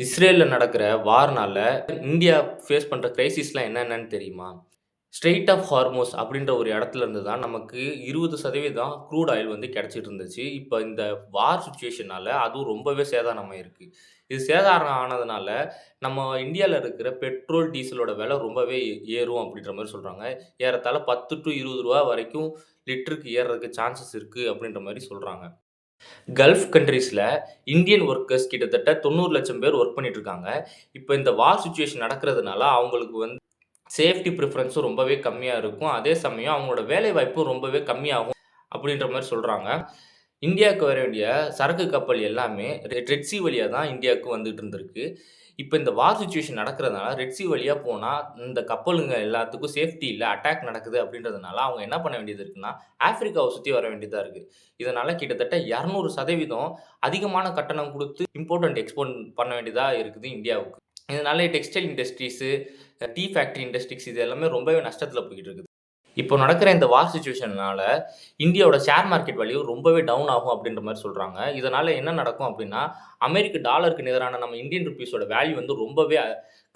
இஸ்ரேல்ல நடக்கிற வார்னால India face பண்ற கிரைசிஸ்லாம் என்னென்னன்னு தெரியுமா? ஸ்ட்ரெய்ட் ஆஃப் ஹார்மோஸ் அப்படின்ற ஒரு இடத்துல இருந்து தான் நமக்கு 20% க்ரூட் ஆயில் வந்து கிடைச்சிட்டு இருந்துச்சு. இப்ப இந்த வார் சிச்சுவேஷனால அதுவும் ரொம்பவே சேதாரமாயிருக்கு. இது சேதாரம் ஆனதுனால நம்ம இந்தியால இருக்கிற பெட்ரோல், டீசலோட விலை ரொம்பவே ஏறும் அப்படின்ற மாரி சொல்றாங்க. ஏறத்தாழ ₹10 to ₹20 வரைக்கும் லிட்டருக்கு ஏறுறதுக்கு சான்சஸ் இருக்கு அப்படின்ற மாரி சொல்றாங்க. கல்ஃப் கண்ட்ரீஸ்ல இந்தியன் வொர்க்கர்ஸ் கிட்டத்தட்ட 90,00,000 பேர் வொர்க் பண்ணிட்டு இருக்காங்க. இப்ப இந்த வார் சிச்சுவேஷன் நடக்கிறதுனால அவங்களுக்கு வந்து சேஃப்டி பிரிஃபரன்ஸும் ரொம்பவே கம்மியா இருக்கும். அதே சமயம் அவங்களோட வேலைவாய்ப்பும் ரொம்பவே கம்மியாகும் அப்படின்ற மாரி சொல்றாங்க. இந்தியாவுக்கு வர வேண்டிய சரக்கு கப்பல் எல்லாமே ரெட் சீ வழியா தான் இந்தியாவுக்கு வந்துட்டு இருந்திருக்கு. இப்ப இந்த வார் சிச்சுவேஷன் நடக்கிறதுனால ரெட் சீ வழியா போனா இந்த கப்பலுங்க எல்லாத்துக்கும் சேஃப்டி இல்ல. அட்டாக் நடக்குது அப்படின்றதுனால அவங்க என்ன பண்ண வேண்டியது இருக்குன்னா, ஆப்பிரிக்காவ சுத்தி வர வேண்டியதா இருக்கு. இதனால கிட்டத்தட்ட 200% அதிகமான கட்டணம் குடுத்து இம்போர்ட் அண்ட் எக்ஸ்போர்ட் பண்ண வேண்டியதா இருக்குது இந்தியாவுக்கு. இதனால textile industries, tea factory industries இது எல்லாமே ரொம்பவே நஷ்டத்தில போயிட்டு இருக்குது. இப்போ நடக்கிற இந்த வார் சிச்சுவேஷன்னால இந்தியாவோட ஷேர் மார்க்கெட் வேல்யூ ரொம்பவே டவுன் ஆகும் அப்படின்ற மாரி சொல்றாங்க. இதனால என்ன நடக்கும் அப்படின்னா, அமெரிக்க டாலருக்கு நிகரான நம்ம இந்தியன் ரூபீஸோட வேல்யூ வந்து ரொம்பவே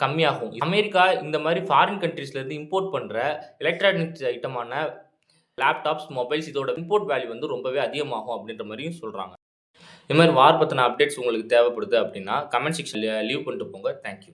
கம்மியாகும். அமெரிக்கா இந்த மாரி ஃபாரின் கண்ட்ரீஸ்லேருந்து இம்போர்ட் பண்ற எலக்ட்ரானிக்ஸ் ஐட்டமான லேப்டாப்ஸ், மொபைல்ஸ் இதோட இம்போர்ட் வேல்யூ வந்து ரொம்பவே அதிகமாகும் அப்படின்ற மாரியும் சொல்றாங்க. இது மாரி வார் பத்தின அப்டேட்ஸ் உங்களுக்கு தேவைப்படுது அப்படின்னா, கமெண்ட் செக்ஷன்ல லீவ் பண்ணிட்டு போங்க. Thank you.